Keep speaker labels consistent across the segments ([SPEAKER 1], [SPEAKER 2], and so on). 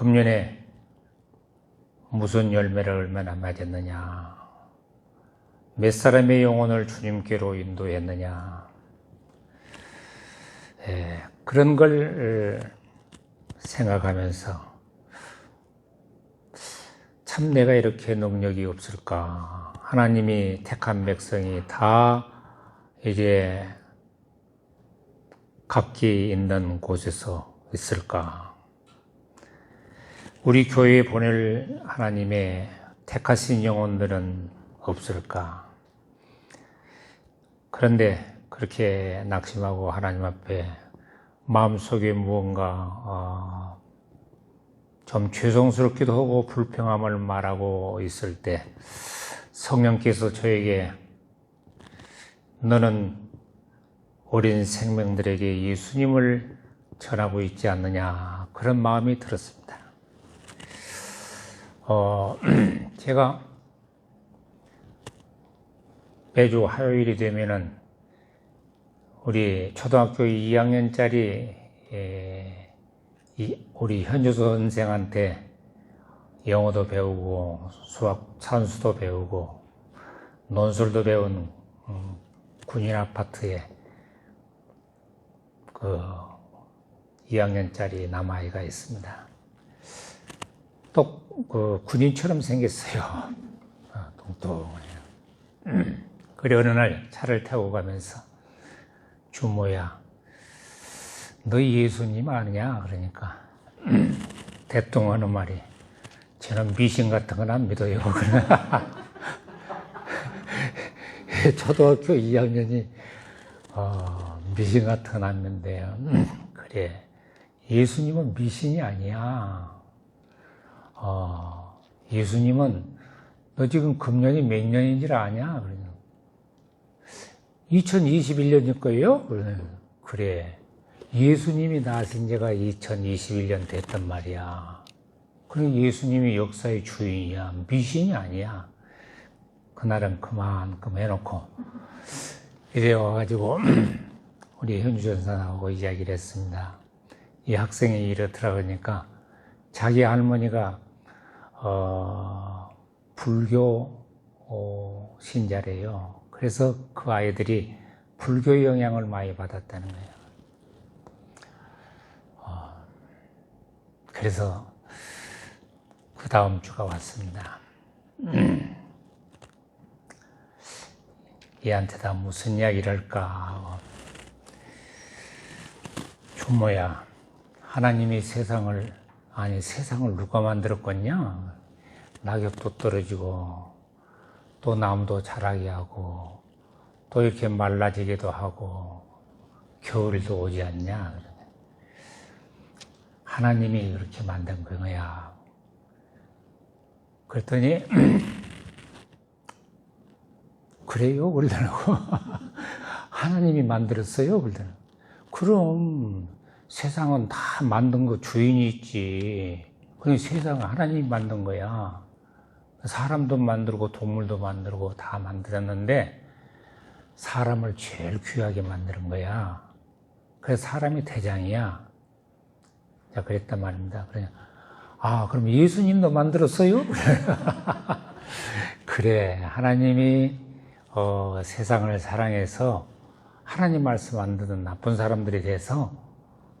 [SPEAKER 1] 금년에 무슨 열매를 얼마나 맺었느냐, 몇 사람의 영혼을 주님께로 인도했느냐, 그런 걸 생각하면서 참 내가 이렇게 능력이 없을까? 하나님이 택한 백성이 다 이제 각기 있는 곳에서 있을까? 우리 교회에 보낼 하나님의 택하신 영혼들은 없을까? 그런데 그렇게 낙심하고 하나님 앞에 마음속에 무언가 좀 죄송스럽기도 하고 불평함을 말하고 있을 때 성령께서 저에게 너는 어린 생명들에게 예수님을 전하고 있지 않느냐, 그런 마음이 들었습니다. 제가 매주 화요일이 되면은 우리 초등학교 2학년짜리 우리 현주 선생한테 영어도 배우고 수학 산수도 배우고 논술도 배운 군인 아파트에 그 2학년짜리 남아이가 있습니다. 또 그 군인처럼 생겼어요. 뚱뚱해요. 그래 어느 날 차를 타고 가면서 주모야, 너 예수님 아니냐? 그러니까 대뚱 하는 말이, 저는 미신 같은 건 안 믿어요. 초등학교 2학년이 미신 같은 건 안 믿는데요. 그래, 예수님은 미신이 아니야. 예수님은 너 지금 금년이 몇 년인 줄 아냐? 그러냐. 2021년일 거예요? 그래. 예수님이 나신 지가 2021년 됐단 말이야. 그래, 예수님이 역사의 주인이야. 미신이 아니야. 그날은 그만큼 해놓고 이래 와가지고 우리 현주전사하고 이야기를 했습니다. 이 학생이 이렇더라고니까 자기 할머니가 불교 신자래요. 그래서 그 아이들이 불교 영향을 많이 받았다는 거예요. 그래서 그 다음 주가 왔습니다. 얘한테다 무슨 이야기를 할까? 주모야, 하나님이 세상을 누가 만들었겠냐? 낙엽도 떨어지고 또 나무도 자라게 하고 또 이렇게 말라지기도 하고 겨울도 오지 않냐? 하나님이 이렇게 만든 거야. 그랬더니 그래요? 그러더라고. 하나님이 만들었어요? 그러더라고. 그럼 세상은 다 만든 거 주인이 있지. 그냥 세상은 하나님이 만든 거야. 사람도 만들고 동물도 만들고 다 만들었는데 사람을 제일 귀하게 만드는 거야. 그래서 사람이 대장이야. 자, 그랬단 말입니다. 그럼 예수님도 만들었어요? 그래, 하나님이 세상을 사랑해서 하나님 말씀 안 듣는 나쁜 사람들에 대해서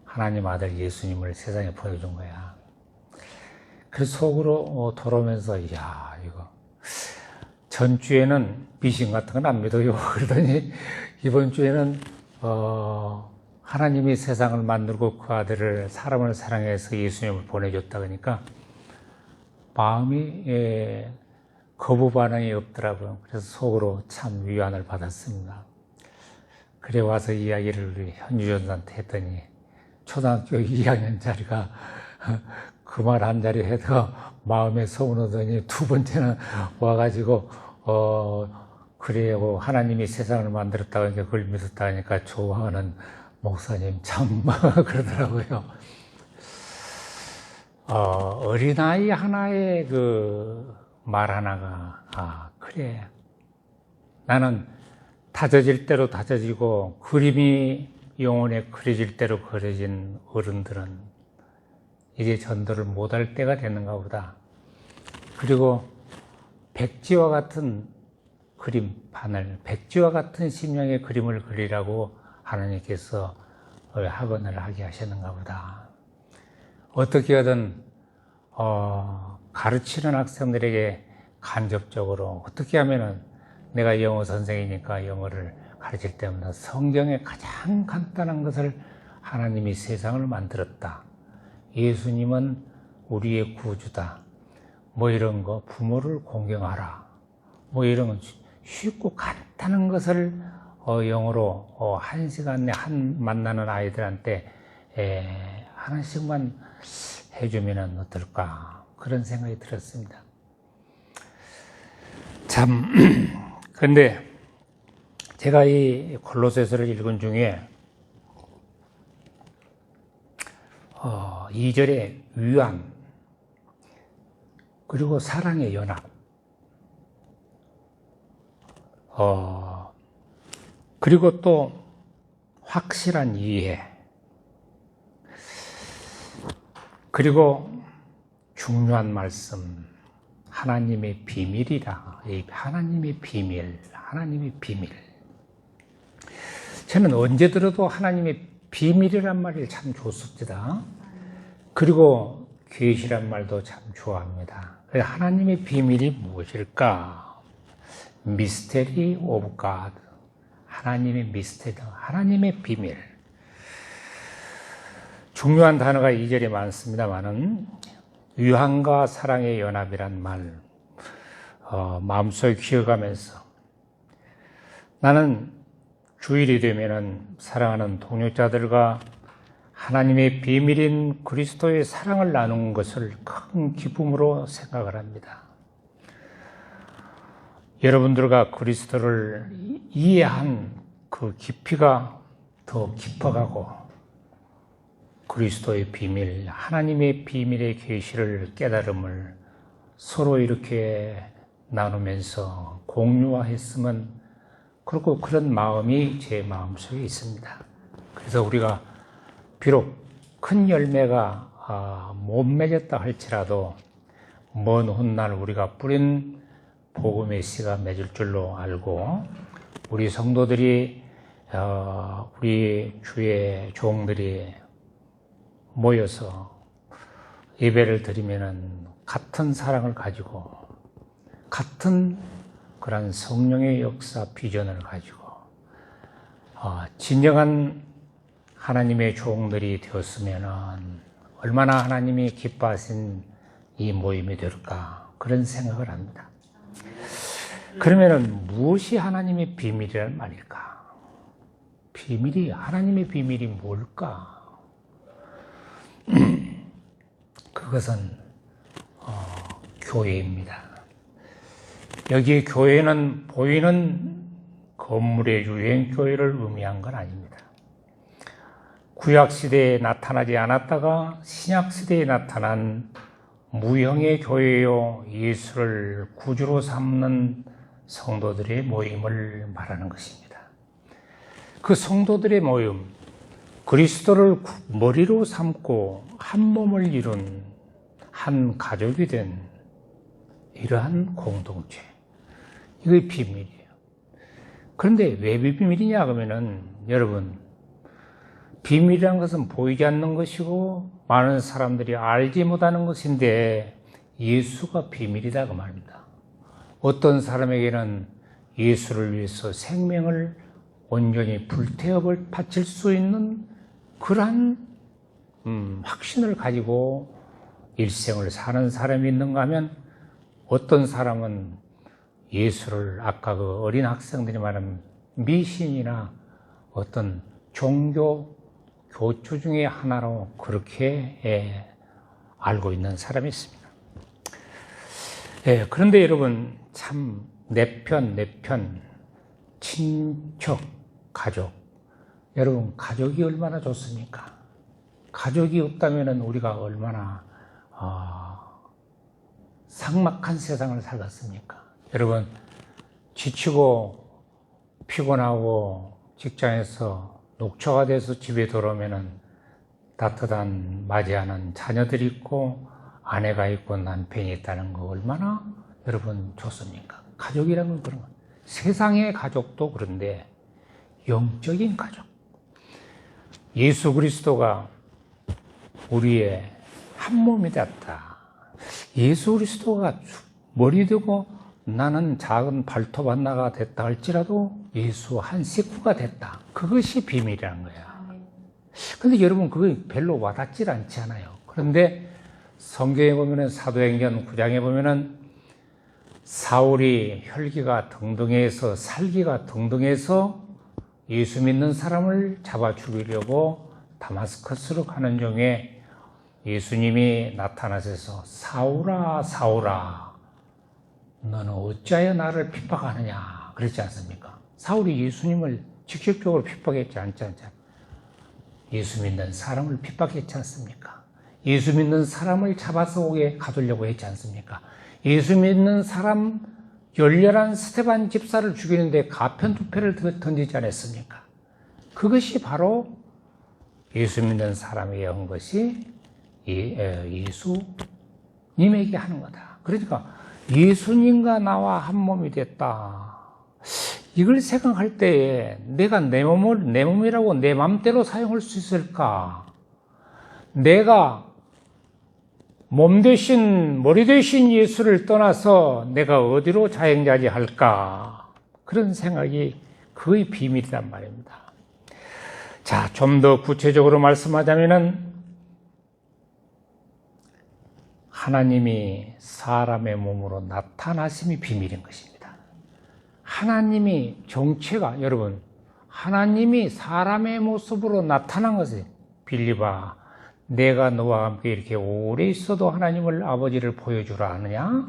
[SPEAKER 1] 하나님 아들 예수님을 세상에 보여준 거야. 그래서 속으로 돌아오면서 이야, 이거 전주에는 미신 같은 건 안 믿어요. 그러더니 이번 주에는 하나님이 세상을 만들고 그 아들을 사람을 사랑해서 예수님을 보내줬다 그러니까 마음이 거부 반응이 없더라고요. 그래서 속으로 참 위안을 받았습니다. 그래 와서 이야기를 우리 현주전사한테 했더니 초등학교 2학년짜리가 그 말 한 자리 해도 마음에 서운하더니 두 번째는 와가지고 그래요, 하나님이 세상을 만들었다 그러니까 그걸 믿었다 하니까 좋아하는 목사님 참 그러더라고요. 어린아이 하나의 그 말 하나가 그래, 나는 다져질 대로 다져지고 그림이 영혼에 그려질 대로 그려진 어른들은 이제 전도를 못할 때가 됐는가 보다. 그리고 백지와 같은 그림, 바늘, 백지와 같은 심령의 그림을 그리라고 하나님께서 학원을 하게 하셨는가 보다. 어떻게 하든 가르치는 학생들에게 간접적으로 어떻게 하면은 내가 영어 선생이니까 영어를 가르칠 때마다 성경의 가장 간단한 것을 하나님이 세상을 만들었다. 예수님은 우리의 구주다. 뭐 이런 거, 부모를 공경하라. 뭐 이런 거 쉽고 간단한 것을 영어로 1시간 내 만나는 아이들한테 하나씩만 해주면 어떨까 그런 생각이 들었습니다. 참 근데 제가 이 골로새서를 읽은 중에 2절에 위안 그리고 사랑의 연합 그리고 또 확실한 이해 그리고 중요한 말씀 하나님의 비밀이라 하나님의 비밀 저는 언제 들어도 하나님의 비밀이란 말이 참 좋습니다. 그리고 계시란 말도 참 좋아합니다. 하나님의 비밀이 무엇일까? 미스테리 오브 갓 하나님의 미스테리 하나님의 비밀 중요한 단어가 2절에 많습니다만은 유한과 사랑의 연합이란 말 마음속에 기억하면서 나는 주일이 되면은 사랑하는 동역자들과 하나님의 비밀인 그리스도의 사랑을 나누는 것을 큰 기쁨으로 생각을 합니다. 여러분들과 그리스도를 이해한 그 깊이가 더 깊어가고 그리스도의 비밀, 하나님의 비밀의 계시를 깨달음을 서로 이렇게 나누면서 공유화했으면 그렇고 그런 마음이 제 마음속에 있습니다. 그래서 우리가 비록 큰 열매가 못 맺었다 할지라도 먼 훗날 우리가 뿌린 복음의 씨가 맺을 줄로 알고 우리 성도들이 우리 주의 종들이 모여서 예배를 드리면은 같은 사랑을 가지고 같은 그런 성령의 역사 비전을 가지고 진정한 하나님의 종들이 되었으면 얼마나 하나님이 기뻐하신 이 모임이 될까 그런 생각을 합니다. 그러면은 무엇이 하나님의 비밀이란 말일까? 하나님의 비밀이 뭘까? 그것은 교회입니다. 여기 교회는 보이는 건물의 유행교회를 의미한 건 아닙니다. 구약시대에 나타나지 않았다가 신약시대에 나타난 무형의 교회요 예수를 구주로 삼는 성도들의 모임을 말하는 것입니다. 그 성도들의 모임, 그리스도를 머리로 삼고 한 몸을 이룬 한 가족이 된 이러한 공동체, 이게 비밀이에요. 그런데 왜 비밀이냐 그러면은 여러분 비밀이라는 것은 보이지 않는 것이고 많은 사람들이 알지 못하는 것인데 예수가 비밀이다 그 말입니다. 어떤 사람에게는 예수를 위해서 생명을 온전히 불태워 바칠 수 있는 그러한 확신을 가지고 일생을 사는 사람이 있는가 하면 어떤 사람은 예수를 아까 그 어린 학생들이 말하는 미신이나 어떤 종교 교주 중에 하나로 그렇게 알고 있는 사람이 있습니다. 그런데 여러분 참 내 편 친척 가족 여러분 가족이 얼마나 좋습니까? 가족이 없다면 우리가 얼마나 삭막한 세상을 살았습니까? 여러분 지치고 피곤하고 직장에서 녹초가 돼서 집에 돌아오면 따뜻한 맞이하는 자녀들이 있고 아내가 있고 남편이 있다는 거 얼마나 여러분 좋습니까? 가족이란 건 그런 거예요. 세상의 가족도 그런데 영적인 가족. 예수 그리스도가 우리의 한 몸이 됐다. 예수 그리스도가 머리 되고 나는 작은 발톱 하나가 됐다 할지라도 예수 한 식구가 됐다. 그것이 비밀이라는 거야. 근데 여러분 그거 별로 와닿질 않지 않아요. 그런데 성경에 보면은 사도행전 9장에 보면은 사울이 혈기가 등등해서 살기가 등등해서 예수 믿는 사람을 잡아 죽이려고 다마스커스로 가는 중에 예수님이 나타나셔서 사울아 사울아 너는 어찌하여 나를 핍박하느냐 그랬지 않습니까? 사울이 예수님을 직접적으로 핍박했지 않지 않습니까? 예수 믿는 사람을 핍박했지 않습니까? 예수 믿는 사람을 잡아서 오게 가두려고 했지 않습니까? 예수 믿는 사람 열렬한 스데반 집사를 죽이는데 가편투패를 던지지 않았습니까? 그것이 바로 예수 믿는 사람에게 한 것이 예수님에게 하는 거다. 그러니까 예수님과 나와 한 몸이 됐다. 이걸 생각할 때에 내가 내 몸이라고 내 맘대로 사용할 수 있을까? 내가 몸 대신 머리 대신 예수를 떠나서 내가 어디로 자행자지할까? 그런 생각이 그의 비밀이란 말입니다. 자, 좀 더 구체적으로 말씀하자면은 하나님이 사람의 몸으로 나타나심이 비밀인 것입니다. 하나님이 정체가 여러분 하나님이 사람의 모습으로 나타난 것이 빌립아 내가 너와 함께 이렇게 오래 있어도 하나님을 아버지를 보여주라 하느냐?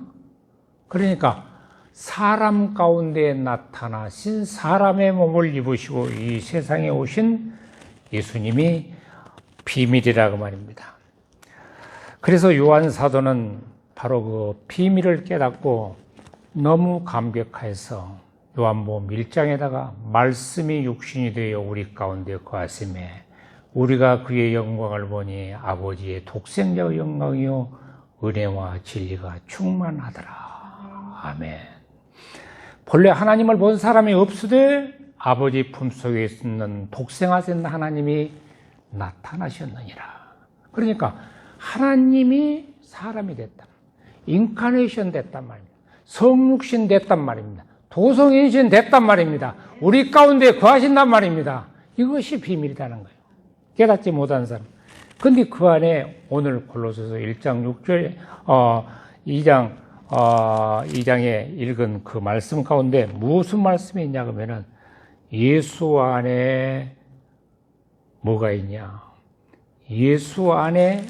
[SPEAKER 1] 그러니까 사람 가운데 나타나신 사람의 몸을 입으시고 이 세상에 오신 예수님이 비밀이라고 말입니다. 그래서 요한 사도는 바로 그 비밀을 깨닫고 너무 감격해서 요한복음 1장에다가 말씀이 육신이 되어 우리 가운데 거하심에 우리가 그의 영광을 보니 아버지의 독생자의 영광이요 은혜와 진리가 충만하더라. 아멘. 본래 하나님을 본 사람이 없으되 아버지 품속에 있는 독생하신 하나님이 나타나셨느니라. 그러니까 하나님이 사람이 됐다. 인카네이션 됐단 말입니다. 성육신 됐단 말입니다. 도성인신 됐단 말입니다. 우리 가운데 거하신단 말입니다. 이것이 비밀이라는 거예요. 깨닫지 못한 사람. 근데 그 안에 오늘 골로새서 1장 6절, 2장에 읽은 그 말씀 가운데 무슨 말씀이 있냐 그러면은 예수 안에 뭐가 있냐? 예수 안에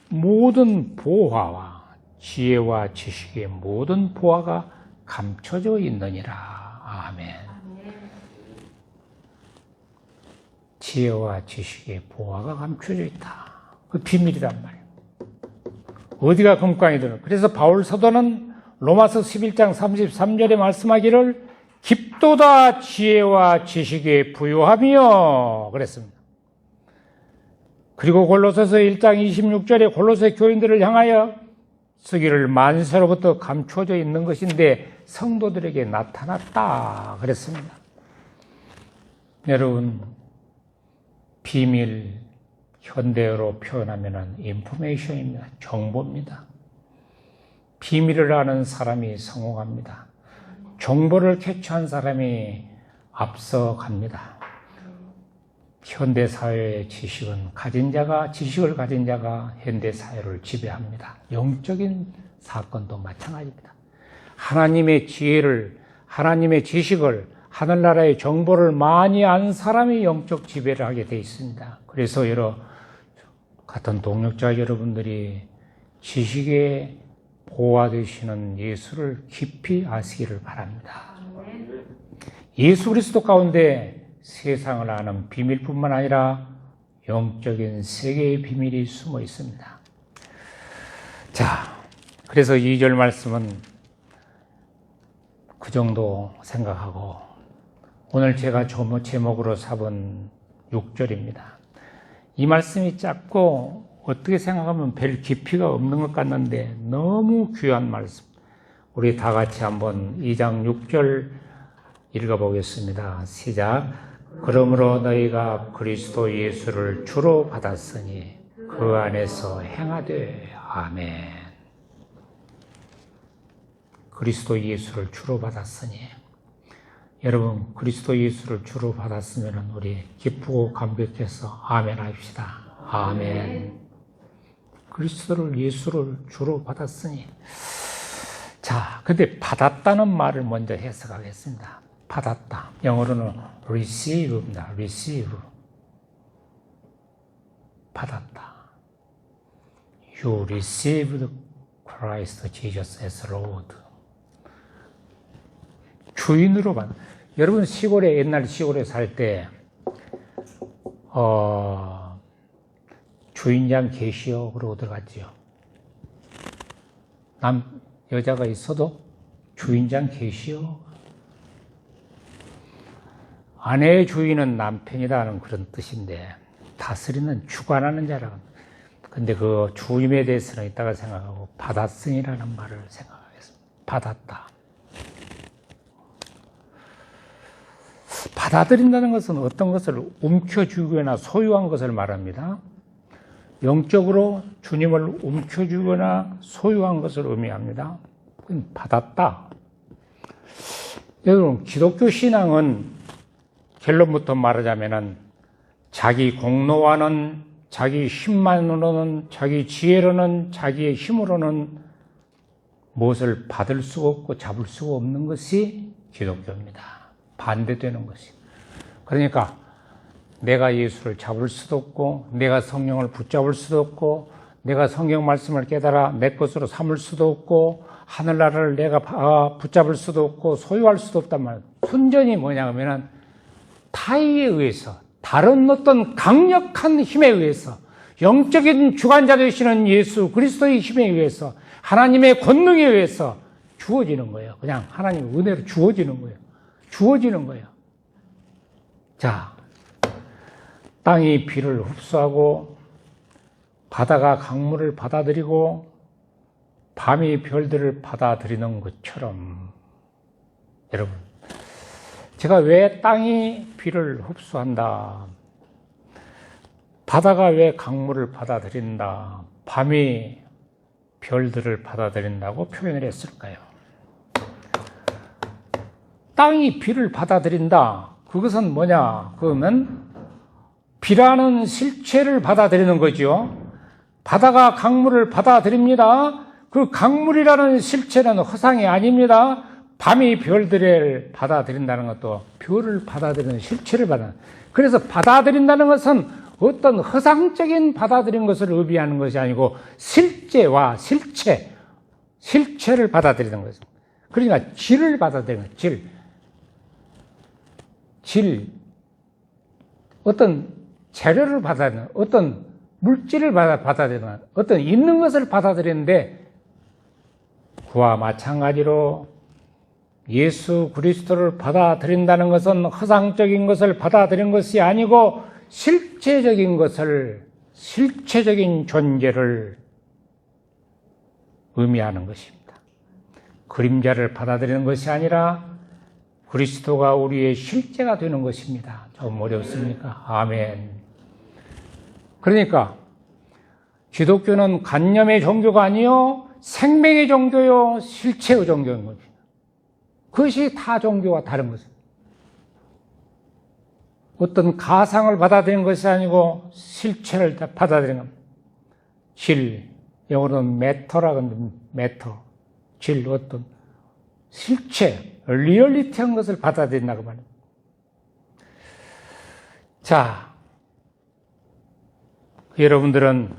[SPEAKER 1] 모든 보화와 지혜와 지식의 모든 보화가 감춰져 있느니라. 아멘. 지혜와 지식의 보화가 감춰져 있다. 그 비밀이란 말이에요. 어디가 금광이든. 그래서 바울 사도는 로마서 11장 33절에 말씀하기를 깊도다 지혜와 지식의 부요함이여 그랬습니다. 그리고 골로새서 1장 26절에 골로새 교인들을 향하여 쓰기를 만세로부터 감춰져 있는 것인데 성도들에게 나타났다 그랬습니다. 여러분 비밀 현대어로 표현하면 인포메이션입니다. 정보입니다. 비밀을 아는 사람이 성공합니다. 정보를 캐치한 사람이 앞서갑니다. 현대사회의 지식을 가진 자가 현대사회를 지배합니다. 영적인 사건도 마찬가지입니다. 하나님의 지혜를, 하나님의 지식을, 하늘나라의 정보를 많이 아는 사람이 영적 지배를 하게 되어 있습니다. 그래서 같은 동력자 여러분들이 지식의 보화 되시는 예수를 깊이 아시기를 바랍니다. 예수 그리스도 가운데 세상을 아는 비밀뿐만 아니라 영적인 세계의 비밀이 숨어 있습니다. 자, 그래서 2절 말씀은 그 정도 생각하고 오늘 제가 제목으로 삼은 6절입니다. 이 말씀이 짧고 어떻게 생각하면 별 깊이가 없는 것 같는데 너무 귀한 말씀. 우리 다 같이 한번 2장 6절 읽어보겠습니다. 시작. 그러므로 너희가 그리스도 예수를 주로 받았으니 그 안에서 행하되. 아멘. 그리스도 예수를 주로 받았으니. 여러분, 그리스도 예수를 주로 받았으면 우리 기쁘고 감격해서 아멘 합시다. 아멘. 그리스도를 예수를 주로 받았으니. 자, 근데 받았다는 말을 먼저 해석하겠습니다. 받았다. 영어로는 receive입니다. receive. 받았다. You received Christ Jesus as Lord. 주인으로 받. 여러분 시골에 옛날 시골에 살 때 주인장 계시오 그러고 들어갔지요. 여자가 있어도 주인장 계시오. 아내의 주인은 남편이라는 그런 뜻인데 다스리는 주관하는 자라는. 근데 그 주임에 대해서는 이따가 생각하고 받았으니라는 말을 생각하겠습니다. 받았다. 받아들인다는 것은 어떤 것을 움켜쥐거나 소유한 것을 말합니다. 영적으로 주님을 움켜쥐거나 소유한 것을 의미합니다. 받았다. 여러분, 기독교 신앙은 결론부터 말하자면은 자기 공로와는, 자기 힘만으로는, 자기 지혜로는, 자기의 힘으로는 무엇을 받을 수가 없고 잡을 수가 없는 것이 기독교입니다. 반대되는 것이. 그러니까 내가 예수를 잡을 수도 없고, 내가 성령을 붙잡을 수도 없고, 내가 성경 말씀을 깨달아 내 것으로 삼을 수도 없고, 하늘나라를 내가 붙잡을 수도 없고, 소유할 수도 없단 말이에요. 순전히 뭐냐 하면은 타의에 의해서, 다른 어떤 강력한 힘에 의해서, 영적인 주관자 되시는 예수 그리스도의 힘에 의해서, 하나님의 권능에 의해서 주어지는 거예요. 그냥 하나님의 은혜로 주어지는 거예요. 주어지는 거예요. 자, 땅이 비를 흡수하고 바다가 강물을 받아들이고 밤이 별들을 받아들이는 것처럼, 여러분, 제가 왜 땅이 비를 흡수한다, 바다가 왜 강물을 받아들인다, 밤이 별들을 받아들인다고 표현을 했을까요? 땅이 비를 받아들인다. 그것은 뭐냐? 그러면 비라는 실체를 받아들이는 거죠. 바다가 강물을 받아들입니다. 그 강물이라는 실체는 허상이 아닙니다. 밤이 별들을 받아들인다는 것도 별을 받아들이는 실체를 받아. 그래서 받아들인다는 것은 어떤 허상적인 받아들인 것을 의미하는 것이 아니고 실제와 실체를 받아들이는 거죠. 그러니까 질을 받아들이는 거예요. 질. 어떤 재료를 받아들이는, 어떤 물질을 받아들이는, 어떤 있는 것을 받아들이는데, 그와 마찬가지로 예수 그리스도를 받아들인다는 것은 허상적인 것을 받아들인 것이 아니고 실체적인 것을, 실체적인 존재를 의미하는 것입니다. 그림자를 받아들이는 것이 아니라 그리스도가 우리의 실제가 되는 것입니다. 좀 어렵습니까? 아멘. 그러니까 기독교는 관념의 종교가 아니요 생명의 종교요 실체의 종교인 겁니다. 그것이 타 종교와 다른 것입니다. 어떤 가상을 받아들이는 것이 아니고 실체를 받아들이는 겁니다. 질, 영어로는 매터라고 합니다. 매터, 질, 어떤 실체, 리얼리티한 것을 받아들인다고 말합니다. 자, 여러분들은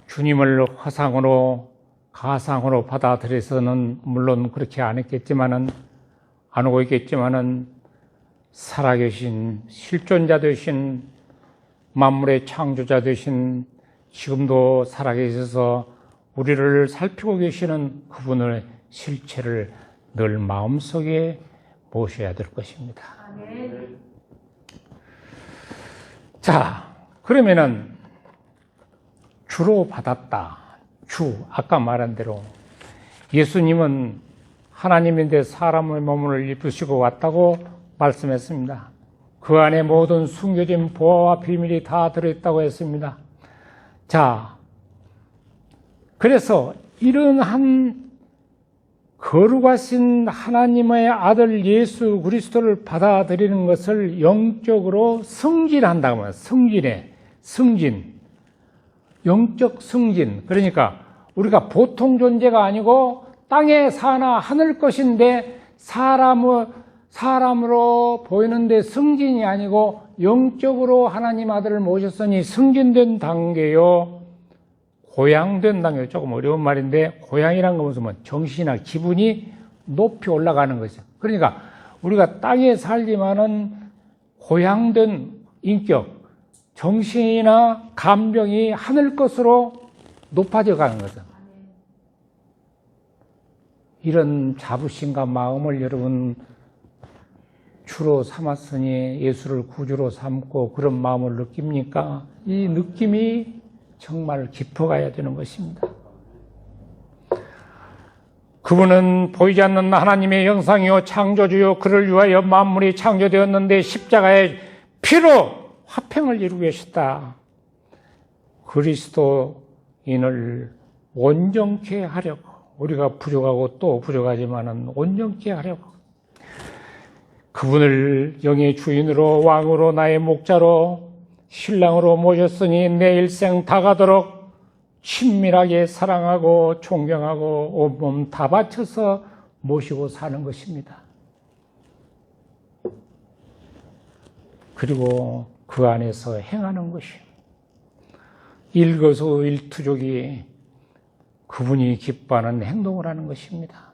[SPEAKER 1] 주님을 허상으로, 가상으로 받아들여서는 물론 그렇게 안 했겠지만은, 안 하고 있겠지만은, 살아계신 실존자 되신, 만물의 창조자 되신, 지금도 살아계셔서 우리를 살피고 계시는 그분의 실체를 늘 마음속에 모셔야 될 것입니다. 아멘. 자, 그러면은 주로 받았다. 주, 아까 말한 대로 예수님은 하나님인데 사람의 몸을 입으시고 왔다고 말씀했습니다. 그 안에 모든 숨겨진 보화와 비밀이 다 들어있다고 했습니다. 자, 그래서 이런 한 거룩하신 하나님의 아들 예수 그리스도를 받아들이는 것을 영적으로 승진한다고 합니다. 승진. 영적 승진. 그러니까 우리가 보통 존재가 아니고 땅에 사나 하늘 것인데 사람으로 보이는데 승진이 아니고 영적으로 하나님 아들을 모셨으니 승진된 단계요. 고양된 단계, 조금 어려운 말인데 고양이란 거 무슨 정신이나 기분이 높이 올라가는 거죠. 그러니까 우리가 땅에 살지만은 고양된 인격, 정신이나 감정이 하늘 것으로 높아져 가는 거죠. 이런 자부심과 마음을 여러분 주로 삼았으니 예수를 구주로 삼고 그런 마음을 느낍니까? 이 느낌이 정말 깊어가야 되는 것입니다. 그분은 보이지 않는 하나님의 형상이요 창조주요 그를 위하여 만물이 창조되었는데 십자가의 피로 화평을 이루고 계셨다. 그리스도인을 온전케 하려고 우리가 부족하고 또 부족하지만은 온전케 하려고 그분을 영의 주인으로 왕으로 나의 목자로 신랑으로 모셨으니 내 일생 다 가도록 친밀하게 사랑하고 존경하고 온몸 다 바쳐서 모시고 사는 것입니다. 그리고 그 안에서 행하는 것이 일거수일투족이 그분이 기뻐하는 행동을 하는 것입니다.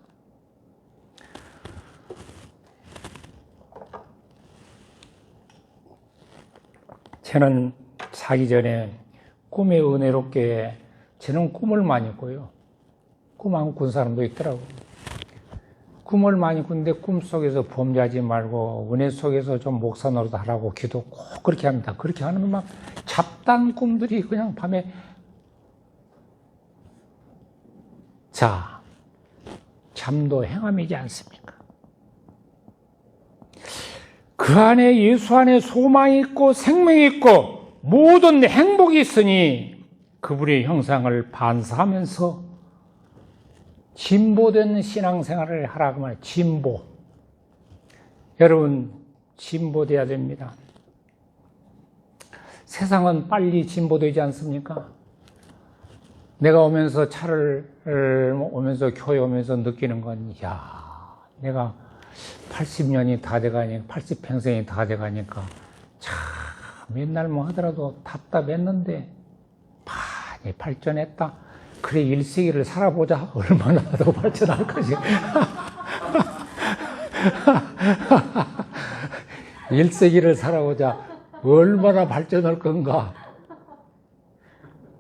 [SPEAKER 1] 저는 자기 전에 꿈에 은혜롭게 저는 꿈을 많이 꿔요. 꿈 안 꾼 사람도 있더라고요. 꿈을 많이 꾸는데 꿈속에서 범죄하지 말고 은혜 속에서 좀 목사 노릇 하라고 기도 꼭 그렇게 합니다. 그렇게 하는 막 잡다한 꿈들이 그냥 밤에 자, 잠도 행함이지 않습니까? 그 안에 예수 안에 소망이 있고 생명이 있고 모든 행복이 있으니 그분의 형상을 반사하면서 진보된 신앙생활을 하라고 말해요. 진보. 여러분 진보돼야 됩니다. 세상은 빨리 진보되지 않습니까? 내가 오면서 오면서 교회 오면서 느끼는 건 내가 80년이 다 돼가니까 80평생이 다 돼가니까 참 맨날 뭐 하더라도 답답했는데 많이 발전했다. 그래 1세기를 살아보자. 얼마나 더 발전할 거지. 1세기를 살아보자. 얼마나 발전할 건가.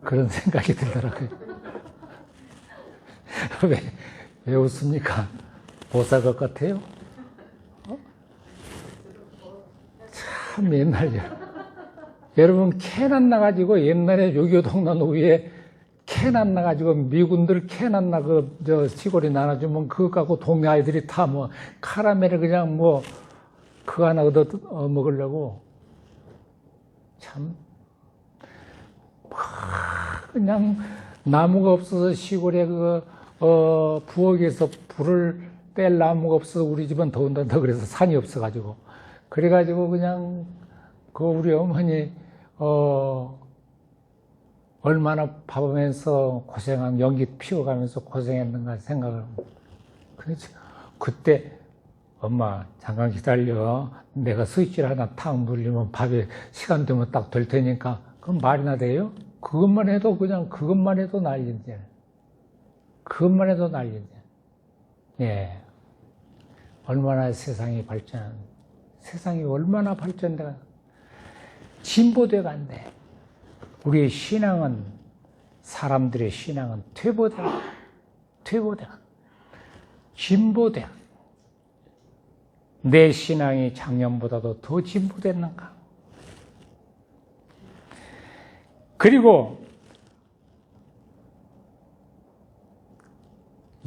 [SPEAKER 1] 그런 생각이 들더라고요. 왜 웃습니까? 보살것 같아요? 참 옛날이야. 여러분 캔 안 나가지고 옛날에 요교동란 위에 캔 안 나가지고 미군들 캔 안 나 시골에 나눠주면 그거 갖고 동네 아이들이 다 뭐 카라멜을 그냥 그거 하나 얻어 먹으려고 참 그냥 나무가 없어서 시골에 부엌에서 불을 뗄 나무가 없어서 우리 집은 더운단다 그래서 산이 없어가지고 그래가지고 그냥 우리 어머니 얼마나 밥하면서 연기 피워가면서 고생했는가 생각을 그렇지. 그때 엄마 잠깐 기다려 내가 스위치를 하나 탁 눌리면 밥에 시간 되면 딱 될 테니까 그럼 말이나 돼요? 그것만 해도 난리인데 그것만 해도 난리인데 예. 얼마나 세상이 얼마나 발전돼가 진보돼 간대. 우리의 신앙은 사람들의 신앙은 퇴보돼 진보돼. 내 신앙이 작년보다도 더 진보됐는가? 그리고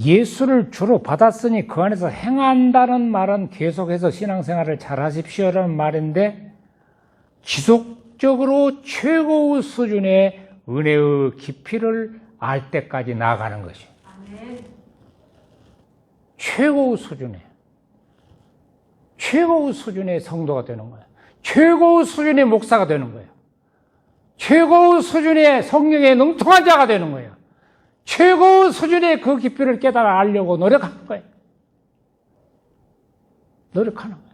[SPEAKER 1] 예수를 주로 받았으니 그 안에서 행한다는 말은 계속해서 신앙생활을 잘 하십시오라는 말인데, 지속적으로 최고의 수준의 은혜의 깊이를 알 때까지 나아가는 것이. 최고의 수준의 성도가 되는 거예요. 최고의 수준의 목사가 되는 거예요. 최고의 수준의 성령에 능통한 자가 되는 거예요. 최고의 수준의 그 깊이를 깨달아 알려고 노력하는 거예요. 노력하는 거예요.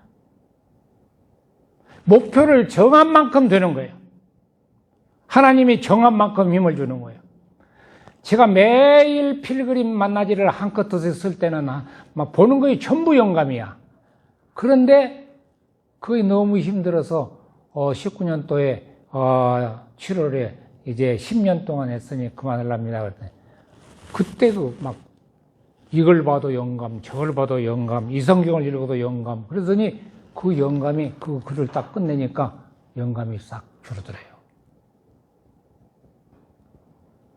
[SPEAKER 1] 목표를 정한 만큼 되는 거예요. 하나님이 정한 만큼 힘을 주는 거예요. 제가 매일 필그림 만나지를 한껏 했을 때는 막 보는 거에 전부 영감이야. 그런데 그게 너무 힘들어서 19년도에 7월에 이제 10년 동안 했으니 그만하랍니다. 그랬더니 그때도 막 이걸 봐도 영감, 저걸 봐도 영감, 이 성경을 읽어도 영감. 그러더니 그 영감이 그 글을 딱 끝내니까 영감이 싹 줄어들어요.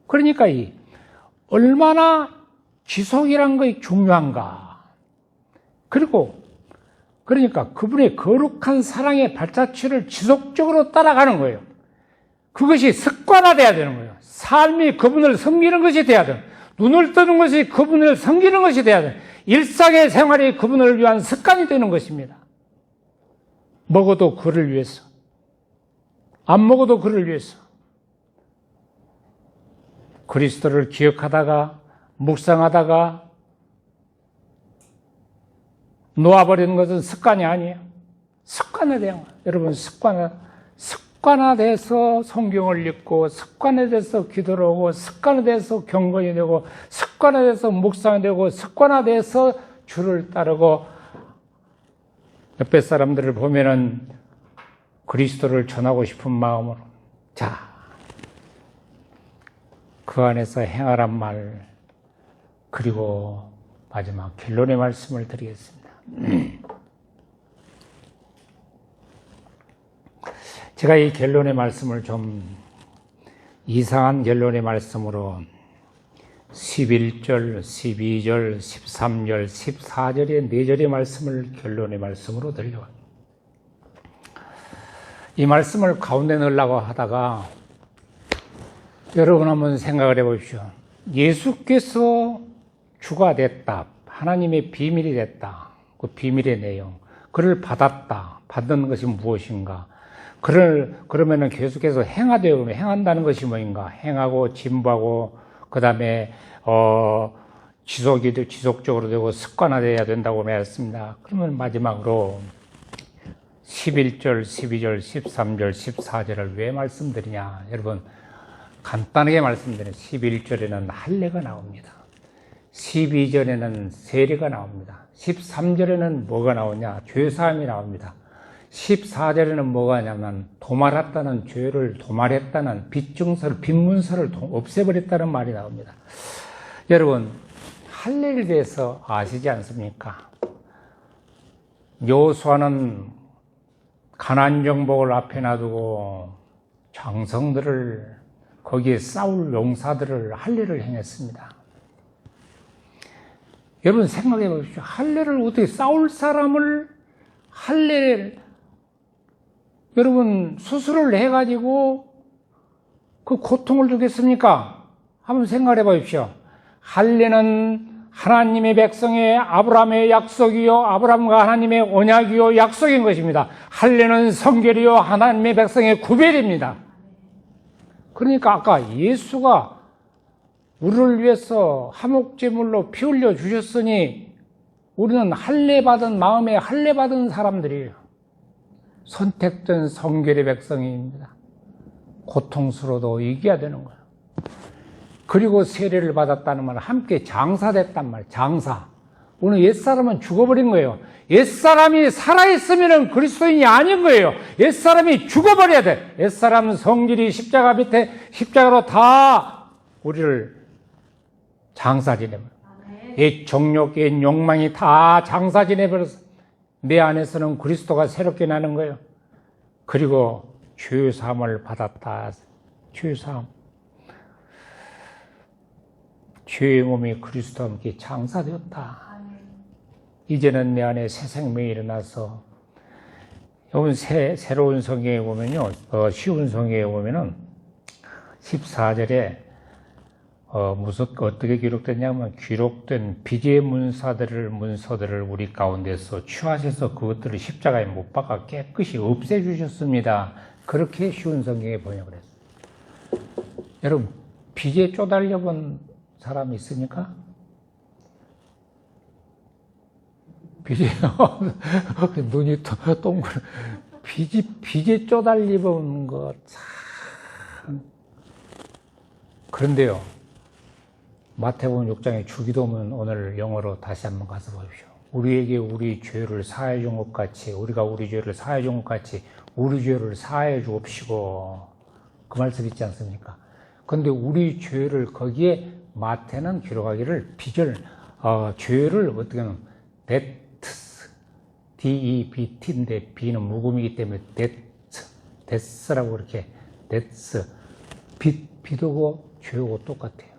[SPEAKER 1] 그러니까 얼마나 지속이란 것이 중요한가. 그러니까 그분의 거룩한 사랑의 발자취를 지속적으로 따라가는 거예요. 그것이 습관화돼야 되는 거예요. 삶이 그분을 섬기는 것이 돼야 돼요. 눈을 뜨는 것이 그분을 섬기는 것이 돼야 돼요. 일상의 생활이 그분을 위한 습관이 되는 것입니다. 먹어도 그를 위해서, 안 먹어도 그를 위해서. 그리스도를 기억하다가 묵상하다가 놓아버리는 것은 습관이 아니에요. 습관화돼요. 여러분, 습관화돼서 성경을 읽고, 습관화돼서 기도를 하고, 습관화돼서 경건이 되고, 습관화돼서 묵상이 되고, 습관화돼서 주를 따르고, 옆에 사람들을 보면은 그리스도를 전하고 싶은 마음으로, 그 안에서 행하란 말, 그리고 마지막 결론의 말씀을 드리겠습니다. 제가 이 결론의 말씀을 좀 이상한 결론의 말씀으로 11절, 12절, 13절, 14절의 4절의 말씀을 결론의 말씀으로 드리려고 합니다. 이 말씀을 가운데 넣으려고 하다가 여러분 한번 생각을 해보십시오. 예수께서 주가 됐다. 하나님의 비밀이 됐다. 그 비밀의 내용. 그를 받았다. 받는 것이 무엇인가? 그러면은 계속해서 행하되어 행한다는 것이 뭐인가? 행하고 진보하고 그 다음에 지속적으로 되고 습관화되어야 된다고 말했습니다. 그러면 마지막으로 11절, 12절, 13절, 14절을 왜 말씀드리냐? 여러분 간단하게 말씀드리면 11절에는 할례가 나옵니다. 12절에는 세례가 나옵니다. 13절에는 뭐가 나오냐? 죄사함이 나옵니다. 14절에는 뭐가 하냐면 도말했다는 죄를 도말했다는 빚문서를 없애버렸다는 말이 나옵니다. 여러분 할례에 대해서 아시지 않습니까? 여호수아는 가나안 정복을 앞에 놔두고 장성들을 거기에 싸울 용사들을 할례를 행했습니다. 여러분 생각해 보십시오. 할례를 어떻게 싸울 사람을 할례를 여러분 수술을 해가지고 그 고통을 주겠습니까? 한번 생각해 보십시오. 할례는 하나님의 백성의 아브라함의 약속이요 아브라함과 하나님의 언약이요 약속인 것입니다. 할례는 성결이요 하나님의 백성의 구별입니다. 그러니까 아까 예수가 우리를 위해서 화목제물로 피 흘려 주셨으니 우리는 할례받은 마음에 할례받은 사람들이에요. 선택된 성결의 백성입니다. 고통스러워도 이겨야 되는 거예요. 그리고 세례를 받았다는 말은 함께 장사됐단 말이에요. 장사. 오늘 옛사람은 죽어버린 거예요. 옛사람이 살아있으면 그리스도인이 아닌 거예요. 옛사람이 죽어버려야 돼. 옛사람은 성질이 십자가 밑에 십자가로 다 우리를 장사 지내버려. 옛 정욕, 옛 욕망이 다 장사 지내버려서 내 안에서는 그리스도가 새롭게 나는 거예요. 그리고 죄사함을 받았다. 죄사함. 죄의 몸이 그리스도와 함께 장사되었다. 이제는 내 안에 새 생명이 일어나서, 여러분 새로운 성경에 보면요, 쉬운 성경에 보면은 14절에 어떻게 기록됐냐면, 기록된 빚의 문서들을 우리 가운데서 취하셔서 그것들을 십자가에 못 박아 깨끗이 없애주셨습니다. 그렇게 쉬운 성경에 번역을 했어요. 여러분, 빚에 쪼달려 본 사람이 있습니까? 빚에 눈이 동글. 빚에 쪼달려 본 것 참. 그런데요, 마태복음 6장의 주기도문 오늘 영어로 다시 한번 가서 보십시오. 우리에게 우리 죄를 사하여 준 것 같이, 우리가 우리 죄를 사하여 준 것 같이 우리 죄를 사하여 주옵시고, 그 말씀 있지 않습니까? 근데 우리 죄를 거기에 마태는 기록하기를 죄를 어떻게 하면 debts, D-E-B-T인데 B는 묵음이기 때문에 debts라고 이렇게 debts, 빚하고 죄하고 똑같아요.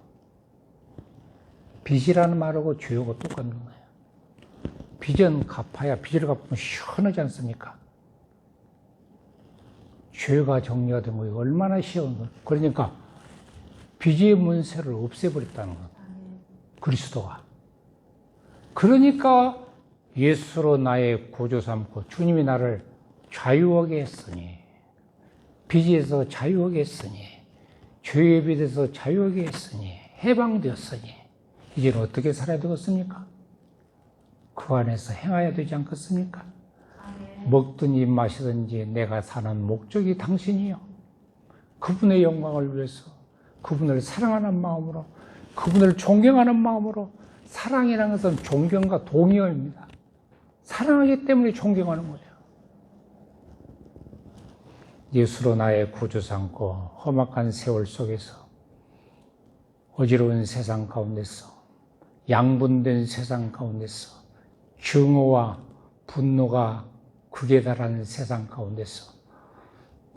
[SPEAKER 1] 빚이라는 말하고 죄하고 똑같은 거예요. 빚은 갚아야, 빚을 갚으면 시원하지 않습니까? 죄가 정리가 되면 얼마나 시원한 거예요. 그러니까 빚의 문서를 없애버렸다는 거예요. 그리스도가. 그러니까 예수로 나의 구주 삼고 주님이 나를 자유하게 했으니, 빚에서 자유하게 했으니, 죄의 빚에서 자유하게 했으니, 해방되었으니 이제는 어떻게 살아야 되겠습니까? 그 안에서 행해야 되지 않겠습니까? 먹든지 마시든지 내가 사는 목적이 당신이요. 그분의 영광을 위해서, 그분을 사랑하는 마음으로, 그분을 존경하는 마음으로. 사랑이라는 것은 존경과 동의어입니다. 사랑하기 때문에 존경하는 거예요. 예수로 나의 구주 삼고 험악한 세월 속에서, 어지러운 세상 가운데서, 양분된 세상 가운데서, 증오와 분노가 극에 달하는 세상 가운데서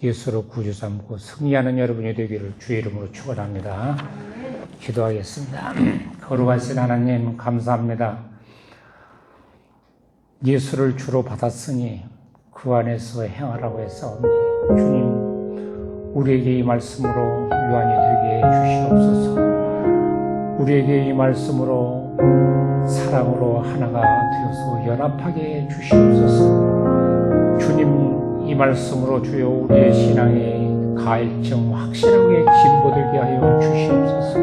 [SPEAKER 1] 예수로 구주 삼고 승리하는 여러분이 되기를 주의 이름으로 축원합니다. 기도하겠습니다. 거룩하신 하나님, 감사합니다. 예수를 주로 받았으니 그 안에서 행하라고 했사오니, 주님, 우리에게 이 말씀으로 유한이 되게 해 주시옵소서. 우리에게 이 말씀으로 사랑으로 하나가 되어서 연합하게 해 주시옵소서. 주님, 이 말씀으로 주여 우리의 신앙의 갈증 확실하게 진보되게 하여 주시옵소서.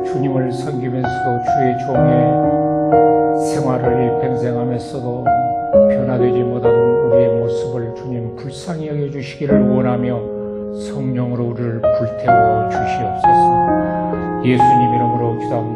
[SPEAKER 1] 주님을 섬기면서도 주의 종의 생활을 일평생하면서도 변화되지 못한 우리의 모습을 주님 불쌍히 여겨주시기를 원하며 성령으로 우리를 불태워 주시옵소서. 예수님 이름으로 기도합니다.